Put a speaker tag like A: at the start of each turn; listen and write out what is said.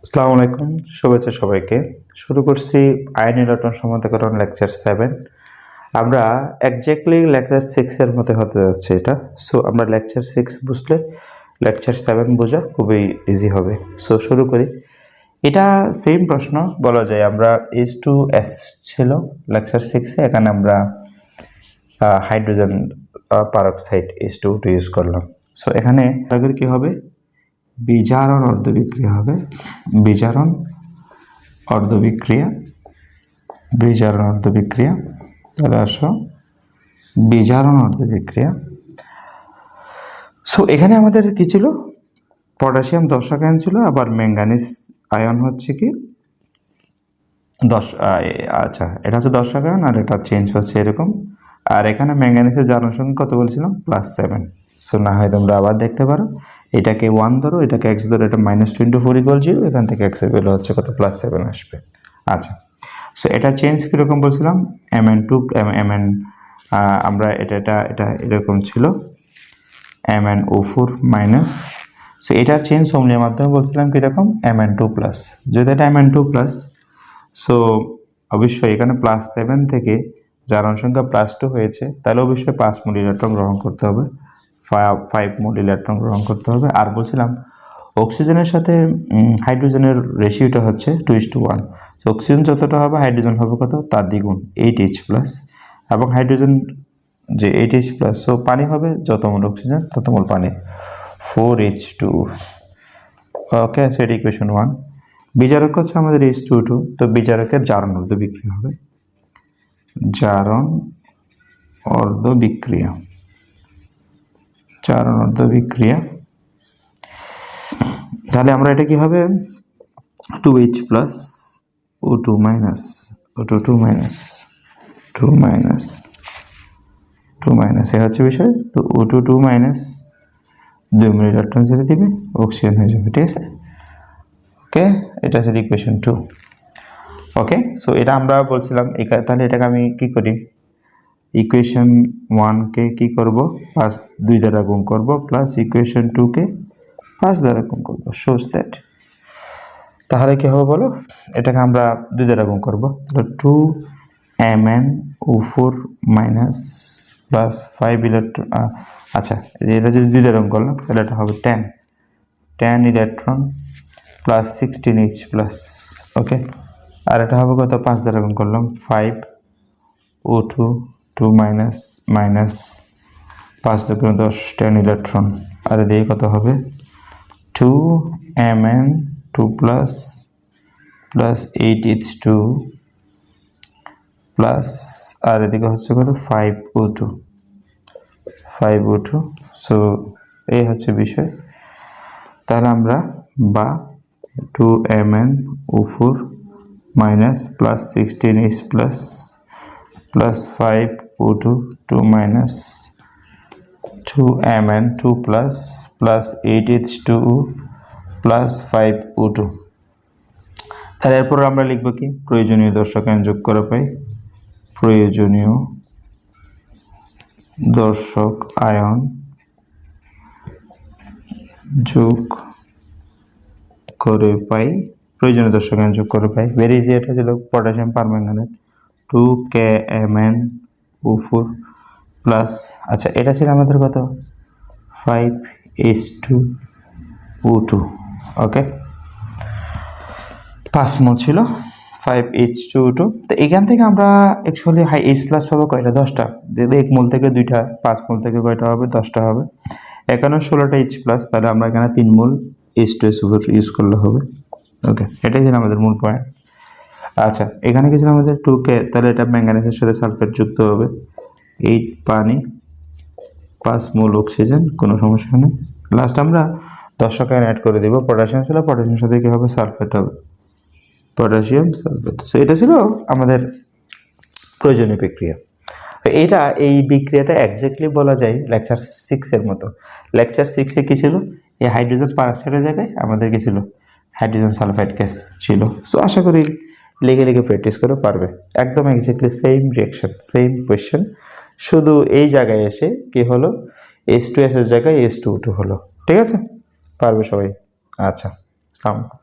A: আসসালামু আলাইকুম, শুভেচ্ছা সবাইকে। শুরু করছি আয়ন ইলেকট্রন সমীকরণ লেকচার 7। আমরা এক্স্যাক্টলি লেকচার 6 এর মতো হতে যাচ্ছে এটা। সো আমরা লেকচার 6 বুঝলে লেকচার 7 বোঝা খুবই ইজি হবে। সো শুরু করি। এটা সেম প্রশ্ন বলা যায়। আমরা H2S ছিল লেকচার 6 এ, এখানে আমরা হাইড্রোজেন পারক্সাইড H2O2 ইউজ করলাম। সো এখানে কি হবে, বিজারণ অর্ধবিক্রিয়া হবে। বিজারণ অর্ধবিক্রিয়া, বিজারণ অর্ধবিক্রিয়া। তাহলে আসো বিজারণ অর্ধবিক্রিয়া। সো এখানে আমাদের কি ছিল, পটাশিয়াম 10 আয়ন ছিল, আবার ম্যাঙ্গানিজ আয়ন হচ্ছে কি 10। আচ্ছা, এটা হচ্ছে 10 আয়ন আর এটা চেঞ্জ হচ্ছে এরকম। আর এখানে ম্যাঙ্গানিজের জারণ সংখ্যা কত বলছিলাম, +7। সো না হয় তোমরা আবার দেখতে পারো, এটাকে 1 ধরো, এটাকে x ধরো, এটা -24 = 0, এখান থেকে x এর ভ্যালু হচ্ছে কত, +7 আসবে। আচ্ছা, সো এটা চেঞ্জ কীরকম বলছিলাম, Mn2 Mn, আমরা এটা এরকম ছিল MnO4-। সো এটার চেঞ্জ অম্লীয় মাধ্যমে বলছিলাম কীরকম, Mn2+। যদি এটা Mn2+, সো অবশ্যই এখানে +7 থেকে জারণ সংখ্যা +2 হয়েছে, তাহলে অবশ্যই 5 মোল ইলেকট্রন গ্রহণ করতে হবে, 5 মোল ইলেকট্রন গ্রহণ করতে হবে। আর বলছিলাম অক্সিজেনের সাথে হাইড্রোজেনের রেশিওটা হচ্ছে 2:1। তো অক্সিজেন যতটা হবে হাইড্রোজেন হবে কত, তার দ্বিগুণ, 8H+। এবং হাইড্রোজেন যে 8H+, সো পানি হবে যত মোল অক্সিজেন তত মোল পানি, 4H2। ওকে, সেটা ইকুয়েশন 1। বিজারক হচ্ছে আমাদের H2O2, তো বিজারকের জারণ অর্ধবিক্রিয়া হবে, জারণ অর্ধবিক্রিয়া, জারণ অর্ধবিক্রিয়া। তাহলে আমরা এটা কি হবে, 2H+ O2 minus, O2 2 minus, 2 minus, 2 minus, এ হচ্ছে বিষয়। তো O2 2 মাইনাস 2 মোল ইলেকট্রন ছেড়ে দিবে, অক্সিজেন হয়ে যাবে, ঠিক আছে। ওকে, এটা হচ্ছে ইকুয়েশন 2। ওকে, সো এটা আমরা বলছিলাম। তাহলে এটাকে আমি কি করি, ইকুয়েশন 1-কে কি করব, 2 দ্বারা গুণ করব, প্লাস ইকুয়েশন 2-কে 5 দ্বারা গুণ করব, শোজ দ্যাট। তাহলে কি হবে বলো, এটাকে আমরা 2 দ্বারা গুণ করব, তাহলে 2MnO4- প্লাস 5 ইলেকট্রন। আচ্ছা, এটা যদি 2 দ্বারা গুণ করলাম তাহলে এটা হবে 10 ইলেকট্রন প্লাস 16H+। ওকে, আর এটা হবে কত, 5 দ্বারা গুণ করলাম, 5O2 2 মাইনাস, 5 × 10 10 ইলেকট্রন, আর এদিকে কত হবে, 2Mn2+ প্লাস 8H2 প্লাস, আর এদিকে হচ্ছে কত, 5O2। সো এই হচ্ছে বিষয়। তাহলে আমরা বা 2MnO4- plus 16H+ plus 5O2 2 minus 2Mn2+ plus 8H2 plus 5O2। তাহলে এরপর আমরা লিখব কি, প্রয়োজনীয় দর্শকায়ন যোগ করে পাই, প্রয়োজনীয় দর্শক আয়ন যোগ করে পাই, প্রয়োজনীয় দর্শক আয়ন যোগ করে পাই। ভেরি ইজি, এটা ছিল পটাশিয়াম পারম্যাঙ্গানেট 2KMnO4 প্লাস, আচ্ছা এটা ছিল আমাদের কত, 5H2O2। ওকে, 5 মোল ছিল, 5H2O2। তো এখান থেকে আমরা অ্যাকচুয়ালি H+ পাবো কয়টা, 10টা। যদি 1 মোল থেকে 2টা, 5 মোল থেকে কয়টা হবে, 10টা হবে। এখানে 16টা H+, তাহলে আমরা এখানে 3 মোল H2SO4 ইউজ করলে হবে। ওকে, এটাই ছিল আমাদের মূল পয়েন্ট। আচ্ছা, এখানে কি ছিল আমাদের 2K, তাহলে এটা ম্যাঙ্গানিজের সাথে সালফেট যুক্ত হবে, 8 পানি 5 মোল অক্সিজেন, কোনো সমস্যা নেই। লাস্ট আমরা দর্শক আয়ন অ্যাড করে দিব, পটাশিয়াম ছিল, পটাশিয়ামের সাথে কি হবে, সালফেট হবে, পটাশিয়াম সালফেট। সো এটা ছিল আমাদের প্রয়োজনীয় বিক্রিয়া। এই বিক্রিয়াটা এক্স্যাক্টলি বলা যায় লেকচার 6 এর মতো। লেকচার 6-এ কি ছিল, এই হাইড্রোজেন পারক্সাইডের জায়গায় আমাদের কি ছিল, হাইড্রোজেন সালফাইড গ্যাস ছিল। সো আশা করি লিখে প্র্যাকটিস করে পারবে। একদম exactly same reaction, same question, শুধু এই জায়গায় এসে কি হলো, H2S এর জায়গায় H2O2 হলো। ঠিক আছে, পারবে সবাই। আচ্ছা, আসসালামু আলাইকুম।